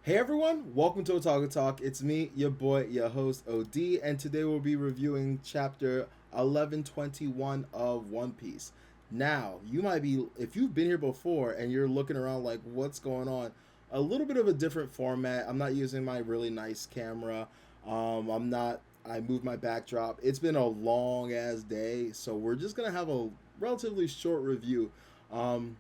Hey everyone, welcome to Otaku Talk. It's me, your boy, your host OD, and today we'll be reviewing chapter 1121 of One Piece. Now, you might be, if you've been here before and you're looking around like, what's going on? A little bit of a different format. I'm not using my really nice camera. I'm not, I moved my backdrop. It's been a long ass day, so we're just gonna have a relatively short review. Um,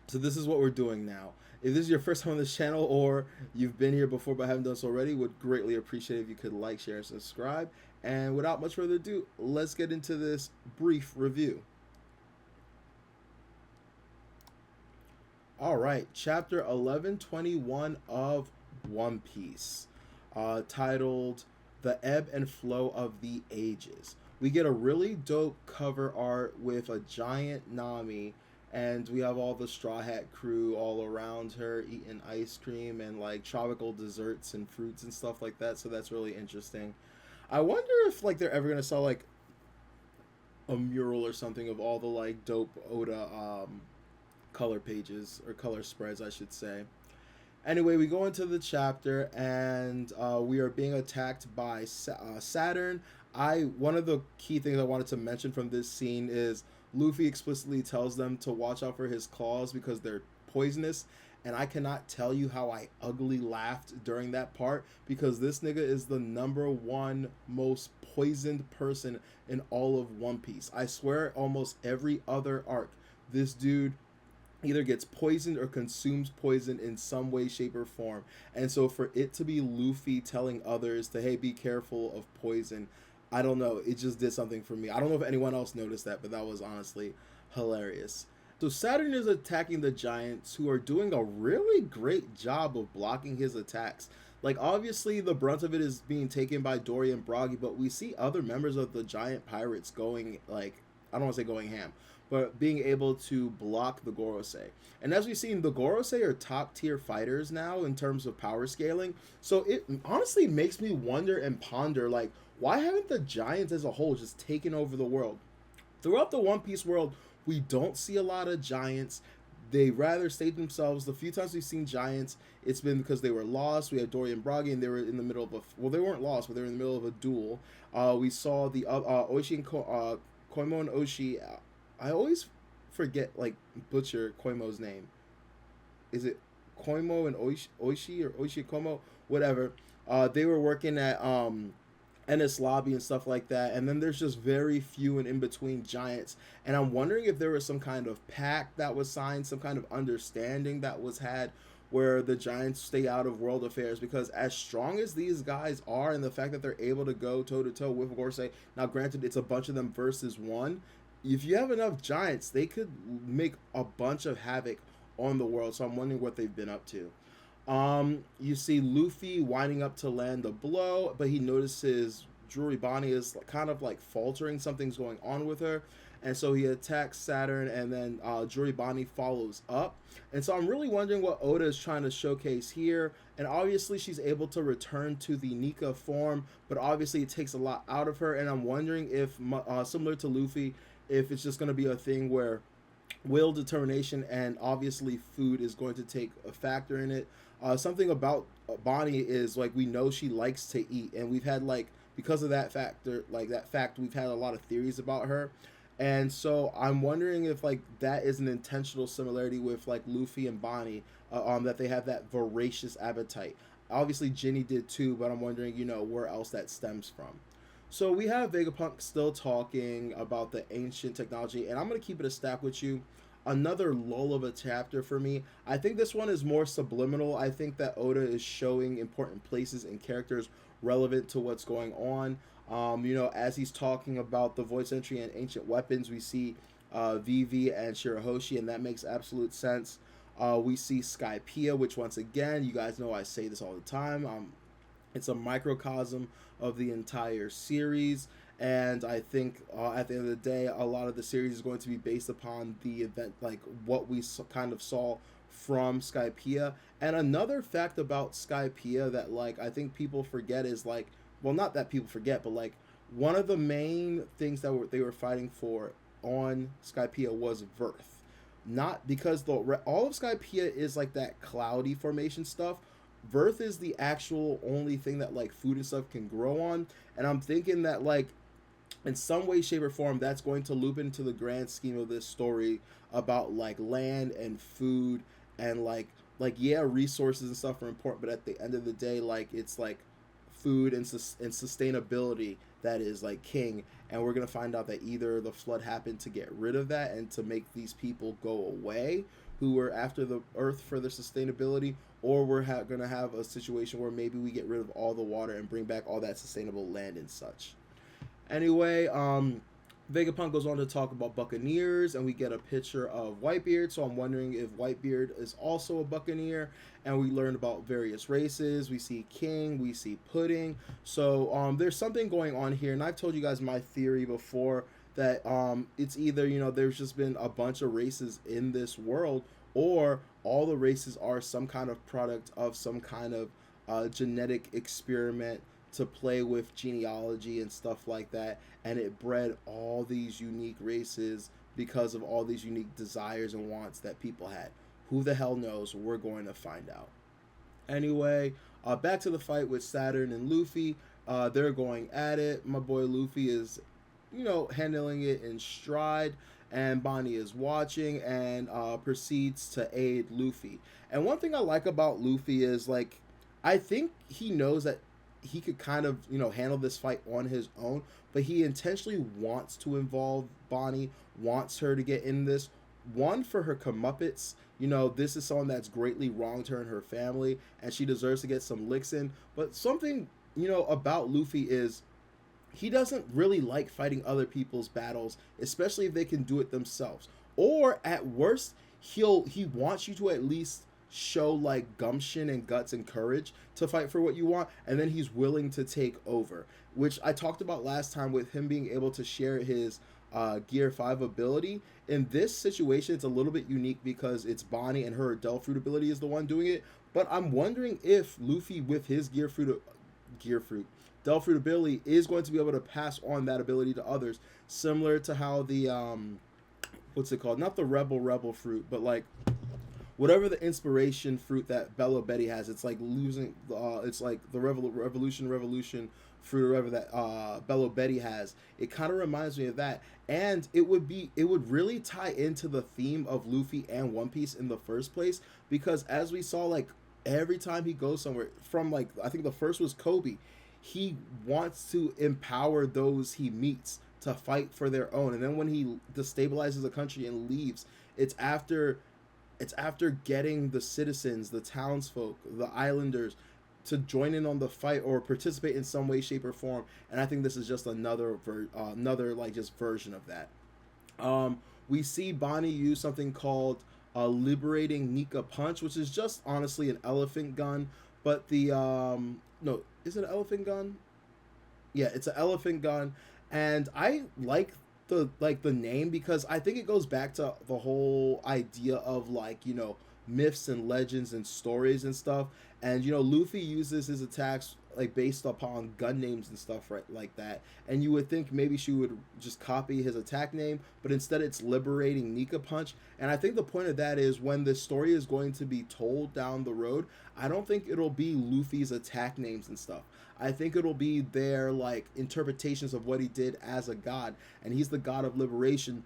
so this is what we're doing now. If this is your first time on this channel or you've been here before but haven't done so already, would greatly appreciate if you could like, share, and subscribe. And without much further ado, let's get into this brief review. All right, chapter 1121 of One Piece, titled The Ebb and Flow of the Ages. We get a really dope cover art with a giant Nami, and we have all the Straw Hat crew all around her eating ice cream and like tropical desserts and fruits and stuff like that. So that's really interesting. I wonder if like they're ever gonna sell like a mural or something of all the like dope Oda color pages or color spreads, I should say. Anyway, we go into the chapter and we are being attacked by Saturn. I One of the key things I wanted to mention from this scene is Luffy explicitly tells them to watch out for his claws because they're poisonous. And I cannot tell you how I ugly laughed during that part because this nigga is the number one most poisoned person in all of One Piece. I swear, almost every other arc, this dude either gets poisoned or consumes poison in some way, shape, or form. And so for it to be Luffy telling others to, hey, be careful of poison, I don't know. It just did something for me. I don't know if anyone else noticed that, but that was honestly hilarious. So Saturn is attacking the Giants, who are doing a really great job of blocking his attacks. Like, obviously, the brunt of it is being taken by Dory and Broggy, but we see other members of the Giant Pirates going, like, I don't want to say going ham, but being able to block the Gorosei. And as we've seen, the Gorosei are top tier fighters now in terms of power scaling. So it honestly makes me wonder and ponder, like, why haven't the Giants as a whole just taken over the world? Throughout the One Piece world, we don't see a lot of giants. They rather state themselves. The few times we've seen giants, it's been because they were lost. We had Dory and Broggy, and they were in the middle of a well, they weren't lost, but they were in the middle of a duel. We saw the Oishi and Koimo and Oshi. I always forget like butcher Koimo's name. Is it Koimo and Oishi or Oishi Koimo? Whatever. They were working at Ennis Lobby and stuff like that. And then there's just very few and in between giants. And I'm wondering if there was some kind of pact that was signed, some kind of understanding that was had where the giants stay out of world affairs because as strong as these guys are and the fact that they're able to go toe to toe with Gorosei, now granted it's a bunch of them versus one, if you have enough giants they could make a bunch of havoc on the world. So I'm wondering what they've been up to. You see Luffy winding up to land a blow, but he notices Juri Bani is kind of like faltering. Something's going on with her. And so he attacks Saturn, and then Juri Bani follows up. And so I'm really wondering what Oda is trying to showcase here. And obviously, she's able to return to the Nika form, but obviously, it takes a lot out of her. And I'm wondering if, similar to Luffy, if it's just going to be a thing where will, determination, and obviously food is going to take a factor in it. Something about Bonnie is like we know she likes to eat, and we've had like because of that factor, like that fact, we've had a lot of theories about her. And so I'm wondering if like that is an intentional similarity with like Luffy and Bonnie, that they have that voracious appetite. Obviously, Ginny did too, but I'm wondering, where else that stems from. So we have Vegapunk still talking about the ancient technology, and I'm gonna keep it a stack with you. Another lull of a chapter for me. I think this one is more subliminal. I think that Oda is showing important places and characters relevant to what's going on. As he's talking about the voice entry and ancient weapons, we see Vivi and Shirahoshi, and that makes absolute sense. We see Skypiea, which once again, you guys know I say this all the time. It's a microcosm of the entire series, and I think at the end of the day, a lot of the series is going to be based upon the event, like what we kind of saw from Skypiea. And another fact about Skypiea that like I think people forget is like, well, not that people forget, but like one of the main things that they were fighting for on Skypiea was Verth. Not because all of Skypiea is like that cloudy formation stuff. Verth is the actual only thing that like food and stuff can grow on, and I'm thinking that like in some way, shape, or form, that's going to loop into the grand scheme of this story about like land and food and yeah, resources and stuff are important, but at the end of the day, like it's like food and sustainability that is like king. And we're gonna find out that either the flood happened to get rid of that and to make these people go away who were after the earth for their sustainability, or we're gonna have a situation where maybe we get rid of all the water and bring back all that sustainable land and such. Anyway, Vegapunk goes on to talk about Buccaneers, and we get a picture of Whitebeard. So I'm wondering if Whitebeard is also a Buccaneer. And we learned about various races. We see King, we see Pudding. So there's something going on here, and I've told you guys my theory before that it's either there's just been a bunch of races in this world, or all the races are some kind of product of some kind of genetic experiment to play with genealogy and stuff like that, and it bred all these unique races because of all these unique desires and wants that people had. Who the hell knows? We're going to find out. Anyway, back to the fight with Saturn and Luffy. They're going at it. My boy Luffy is, handling it in stride, and Bonnie is watching and proceeds to aid Luffy. And one thing I like about Luffy is like, I think he knows that he could kind of handle this fight on his own, but he intentionally wants to involve Bonnie, wants her to get in this, one, for her comeuppance. This is someone that's greatly wronged her and her family, and she deserves to get some licks in. But something about Luffy is he doesn't really like fighting other people's battles, especially if they can do it themselves. Or at worst, he wants you to at least show like gumption and guts and courage to fight for what you want, and then he's willing to take over, which I talked about last time with him being able to share his Gear 5 ability. In this situation, it's a little bit unique because it's Bonnie and her Adult Fruit ability is the one doing it, but I'm wondering if Luffy with his Adult Fruit ability is going to be able to pass on that ability to others, similar to how the what's it called, not the rebel fruit, but like whatever the inspiration fruit that Bello Betty has. It's like it's like the revolution fruit or whatever that Bello Betty has. It kind of reminds me of that, and it would really tie into the theme of Luffy and One Piece in the first place, because as we saw, like every time he goes somewhere, from like I think the first was Kobe, he wants to empower those he meets to fight for their own, and then when he destabilizes a country and leaves, it's after getting the citizens, the townsfolk, the islanders to join in on the fight or participate in some way, shape, or form. And I think this is just another like just version of that. We see Bonnie use something called Liberating Nika Punch, which is just honestly an elephant gun. But the no, is it an elephant gun? Yeah, it's an elephant gun, and I like the name because I think it goes back to the whole idea of like myths and legends and stories and stuff. And Luffy uses his attacks like based upon gun names and stuff, right, like that. And you would think maybe she would just copy his attack name, but instead it's Liberating Nika Punch. And I think the point of that is when the story is going to be told down the road, I don't think it'll be Luffy's attack names and stuff. I think it'll be their like interpretations of what he did as a god, and he's the god of liberation.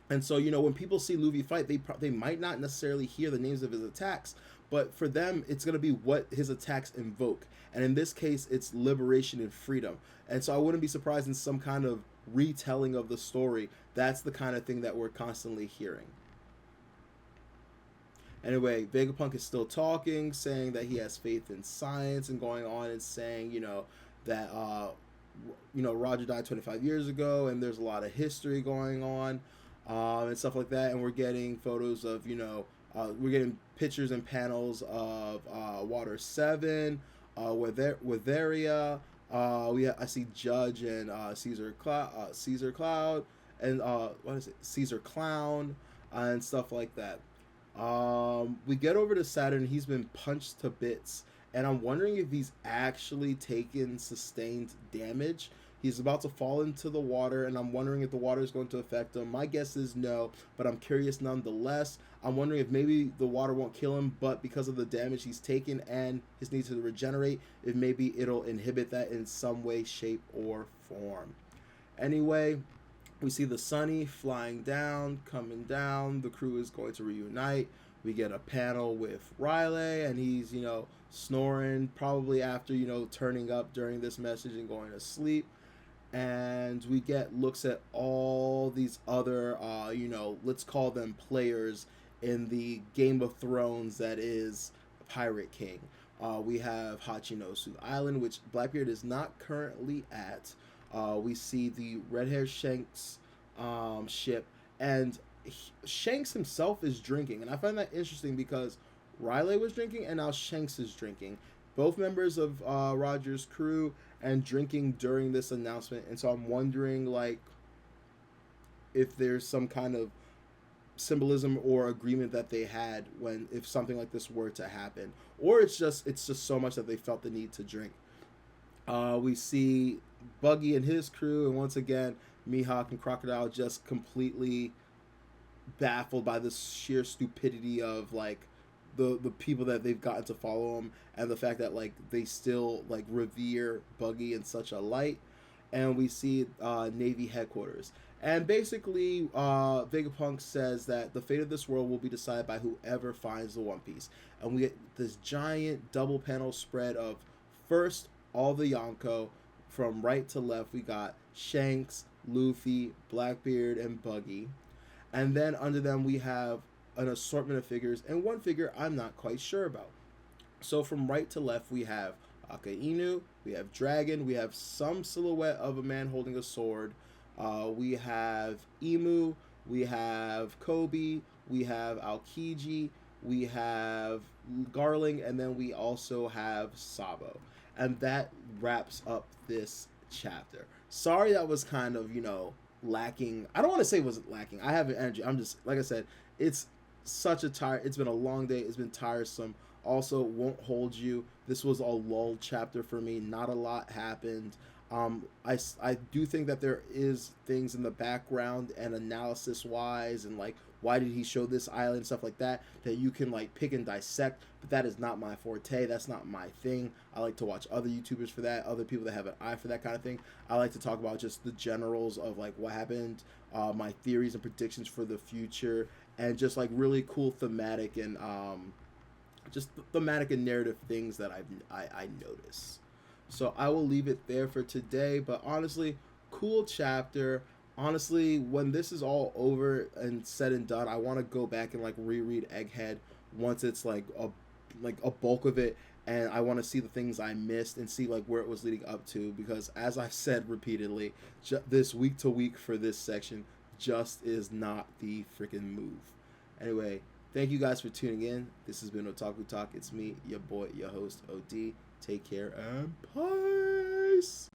And so when people see Luffy fight, they might not necessarily hear the names of his attacks, but for them it's going to be what his attacks invoke. And in this case, it's liberation and freedom. And so I wouldn't be surprised in some kind of retelling of the story. That's the kind of thing that we're constantly hearing. Anyway, Vegapunk is still talking, saying that he has faith in science, and going on and saying, that Roger died 25 years ago, and there's a lot of history going on, and stuff like that. And we're getting photos of, we're getting pictures and panels of Water 7, with Area. I see Judge and Caesar Cloud, and what is it? Caesar Clown, and stuff like that. We get over to Saturn. He's been punched to bits, and I'm wondering if he's actually taken sustained damage. He's about to fall into the water, and I'm wondering if the water is going to affect him. My guess is no, but I'm curious nonetheless. I'm wondering if maybe the water won't kill him, but because of the damage he's taken and his need to regenerate, if maybe it'll inhibit that in some way, shape, or form. Anyway, we see the Sunny flying down, coming down. The crew is going to reunite. We get a panel with Riley, and he's, snoring, probably after, turning up during this message and going to sleep. And we get looks at all these other, let's call them players in the Game of Thrones that is Pirate King. We have Hachinosu Island, which Blackbeard is not currently at. We see the Red Hair Shanks ship, and Shanks himself is drinking, and I find that interesting because Riley was drinking and now Shanks is drinking, both members of Roger's crew, and drinking during this announcement. And so I'm wondering, like, if there's some kind of symbolism or agreement that they had when, if something like this were to happen, or it's just so much that they felt the need to drink. We see Buggy and his crew, and once again Mihawk and Crocodile just completely baffled by the sheer stupidity of, like, the people that they've gotten to follow him, and the fact that, like, they still, like, revere Buggy in such a light. And we see Navy headquarters, and basically Vegapunk says that the fate of this world will be decided by whoever finds the One Piece. And we get this giant double panel spread of, first, all the Yonko. From right to left, we got Shanks, Luffy, Blackbeard, and Buggy. And then under them, we have an assortment of figures, and one figure I'm not quite sure about. So from right to left, we have Akainu, we have Dragon, we have some silhouette of a man holding a sword, we have Emu, we have Kobe, we have Aokiji, we have Garling, and then we also have Sabo. And that wraps up this chapter. Sorry that was kind of, lacking. I don't want to say it wasn't lacking. I have energy. I'm just, like I said, it's such a it's been a long day. It's been tiresome. Also, won't hold you. This was a lull chapter for me. Not a lot happened. I do think that there is things in the background and analysis wise, and like, why did he show this island, stuff like that you can, like, pick and dissect, but that is not my forte. That's not my thing. I like to watch other YouTubers for that, other people that have an eye for that kind of thing. I like to talk about just the generals of, like, what happened, my theories and predictions for the future, and just, like, really cool thematic and just thematic and narrative things that I notice. So I will leave it there for today, but honestly, cool chapter. Honestly, when this is all over and said and done, I want to go back and, like, reread Egghead once it's like a bulk of it, and I want to see the things I missed and see, like, where it was leading up to, because as I've said repeatedly, this week to week for this section just is not the freaking move. Anyway, thank you guys for tuning in. This has been Otaku Talk. It's me, your boy, your host, OD. Take care and peace.